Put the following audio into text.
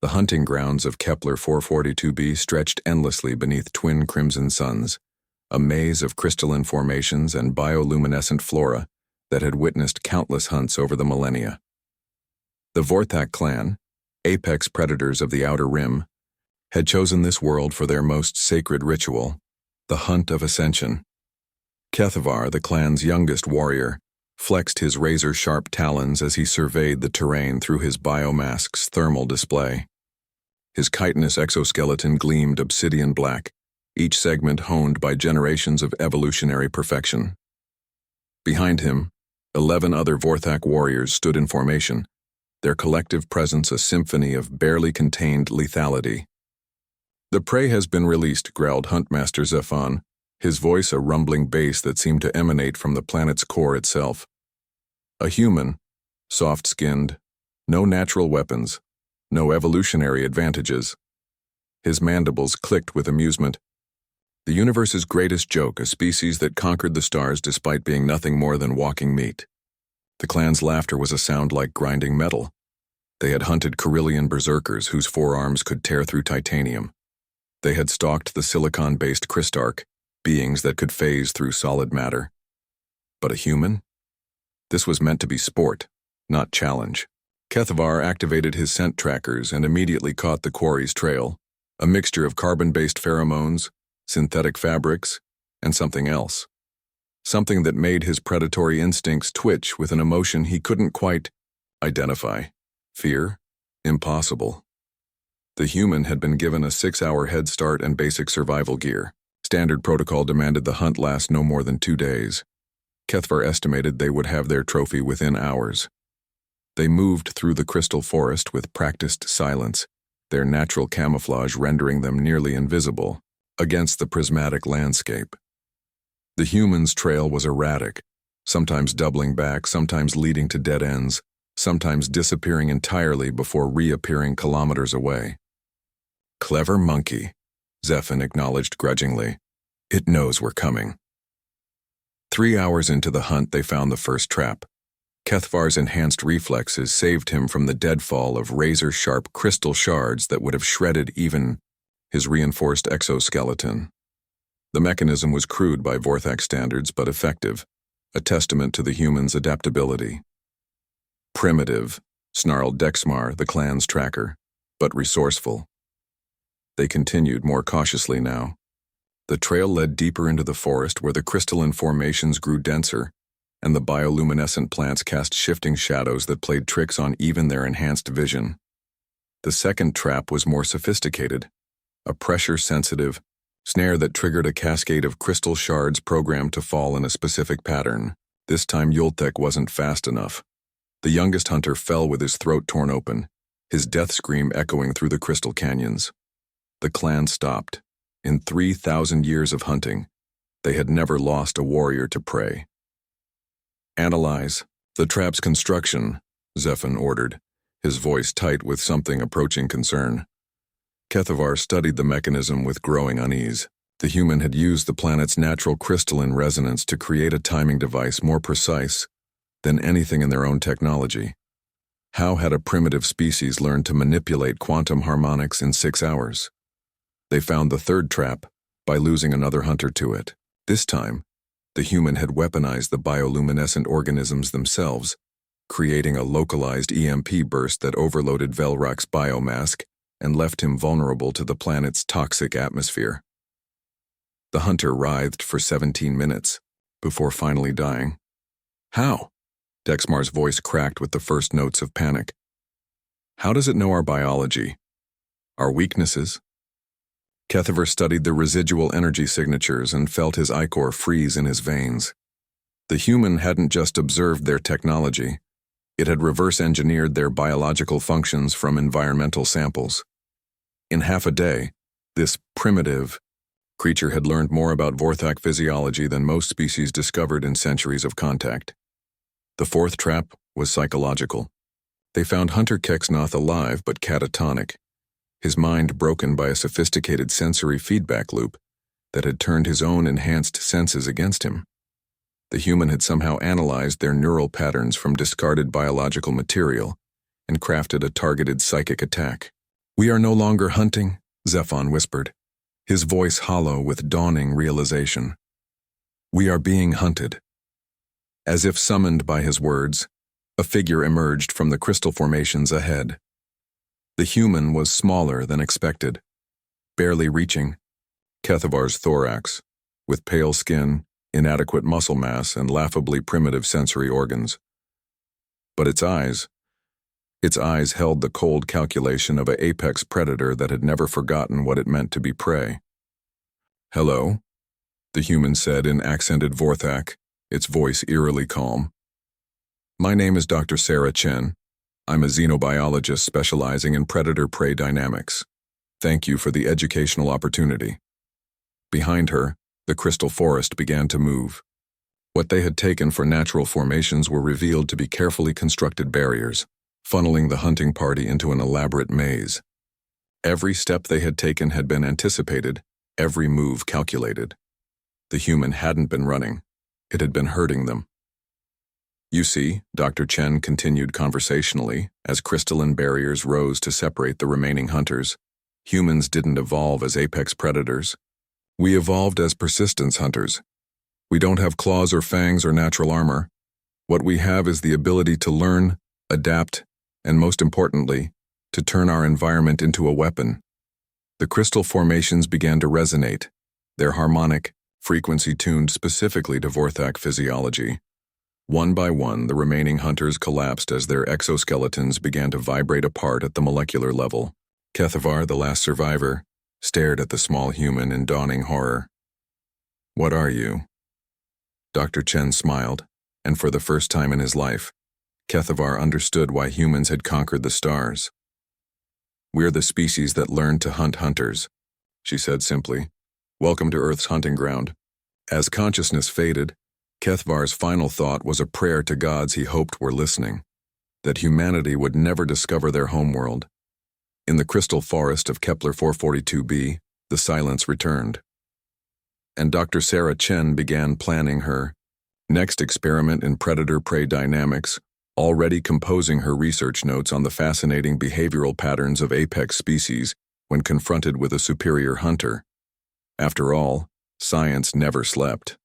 The hunting grounds of Kepler 442b stretched endlessly beneath twin crimson suns, a maze of crystalline formations and bioluminescent flora that had witnessed countless hunts over the millennia. The Vorthak clan, apex predators of the Outer Rim, had chosen this world for their most sacred ritual, the Hunt of Ascension. Kethavar, the clan's youngest warrior, flexed his razor-sharp talons as he surveyed the terrain through his biomask's thermal display. His chitinous exoskeleton gleamed obsidian black, each segment honed by generations of evolutionary perfection. Behind him, 11 other Vorthak warriors stood in formation, their collective presence a symphony of barely contained lethality. "The prey has been released," growled Huntmaster Zephon, his voice a rumbling bass that seemed to emanate from the planet's core itself. A human, soft-skinned, no natural weapons, no evolutionary advantages. His mandibles clicked with amusement. The universe's greatest joke, a species that conquered the stars despite being nothing more than walking meat. The clan's laughter was a sound like grinding metal. They had hunted Carillion berserkers whose forearms could tear through titanium. They had stalked the silicon-based Christarch, beings that could phase through solid matter. But a human? This was meant to be sport, not challenge. Kethavar activated his scent trackers and immediately caught the quarry's trail, a mixture of carbon-based pheromones, synthetic fabrics, and something else. Something that made his predatory instincts twitch with an emotion he couldn't quite identify. Fear? Impossible. The human had been given a 6-hour head start and basic survival gear. Standard protocol demanded the hunt last no more than 2 days. Kethavar estimated they would have their trophy within hours. They moved through the crystal forest with practiced silence, their natural camouflage rendering them nearly invisible against the prismatic landscape. The human's trail was erratic, sometimes doubling back, sometimes leading to dead ends, sometimes disappearing entirely before reappearing kilometers away. "Clever monkey," Zephon acknowledged grudgingly. "It knows we're coming." 3 hours into the hunt, they found the first trap. Kethavar's enhanced reflexes saved him from the deadfall of razor-sharp crystal shards that would have shredded even his reinforced exoskeleton. The mechanism was crude by Vorthak standards but effective, a testament to the human's adaptability. "Primitive," snarled Dexmar, the clan's tracker, "but resourceful." They continued more cautiously now. The trail led deeper into the forest where the crystalline formations grew denser, and the bioluminescent plants cast shifting shadows that played tricks on even their enhanced vision. The second trap was more sophisticated, a pressure-sensitive snare that triggered a cascade of crystal shards programmed to fall in a specific pattern. This time Yultek wasn't fast enough. The youngest hunter fell with his throat torn open, his death scream echoing through the crystal canyons. The clan stopped. In 3,000 years of hunting, they had never lost a warrior to prey. "Analyze the trap's construction," Zephon ordered, his voice tight with something approaching concern. Kethavar studied the mechanism with growing unease. The human had used the planet's natural crystalline resonance to create a timing device more precise than anything in their own technology. How had a primitive species learned to manipulate quantum harmonics in 6 hours? They found the third trap by losing another hunter to it. This time, the human had weaponized the bioluminescent organisms themselves, creating a localized EMP burst that overloaded Velrak's biomask and left him vulnerable to the planet's toxic atmosphere. The hunter writhed for 17 minutes, before finally dying. "How?" Dexmar's voice cracked with the first notes of panic. "How does it know our biology? Our weaknesses?" Kethavar studied the residual energy signatures and felt his ichor freeze in his veins. The human hadn't just observed their technology, it had reverse-engineered their biological functions from environmental samples. In half a day, this primitive creature had learned more about Vorthak physiology than most species discovered in centuries of contact. The fourth trap was psychological. They found Hunter Kexnoth alive but catatonic, his mind broken by a sophisticated sensory feedback loop that had turned his own enhanced senses against him. The human had somehow analyzed their neural patterns from discarded biological material and crafted a targeted psychic attack. "We are no longer hunting," Zephon whispered, his voice hollow with dawning realization. "We are being hunted." As if summoned by his words, a figure emerged from the crystal formations ahead. The human was smaller than expected, barely reaching Kethavar's thorax, with pale skin, inadequate muscle mass, and laughably primitive sensory organs. But its eyes held the cold calculation of an apex predator that had never forgotten what it meant to be prey. "Hello," the human said in accented Vorthak, its voice eerily calm. "My name is Dr. Sarah Chen. I'm a xenobiologist specializing in predator-prey dynamics. Thank you for the educational opportunity." Behind her, the crystal forest began to move. What they had taken for natural formations were revealed to be carefully constructed barriers, funneling the hunting party into an elaborate maze. Every step they had taken had been anticipated, every move calculated. The human hadn't been running. It had been hurting them. "You see," Dr. Chen continued conversationally, as crystalline barriers rose to separate the remaining hunters, "humans didn't evolve as apex predators. We evolved as persistence hunters. We don't have claws or fangs or natural armor. What we have is the ability to learn, adapt, and most importantly, to turn our environment into a weapon." The crystal formations began to resonate, their harmonic, frequency tuned specifically to Vorthak physiology. One by one, the remaining hunters collapsed as their exoskeletons began to vibrate apart at the molecular level. Kethavar, the last survivor, stared at the small human in dawning horror. "What are you?" Dr. Chen smiled, and for the first time in his life, Kethavar understood why humans had conquered the stars. "We're the species that learned to hunt hunters," she said simply. "Welcome to Earth's hunting ground." As consciousness faded, Kethavar's final thought was a prayer to gods he hoped were listening, that humanity would never discover their homeworld. In the crystal forest of Kepler 442b, the silence returned. And Dr. Sarah Chen began planning her next experiment in predator-prey dynamics, already composing her research notes on the fascinating behavioral patterns of apex species when confronted with a superior hunter. After all, science never slept.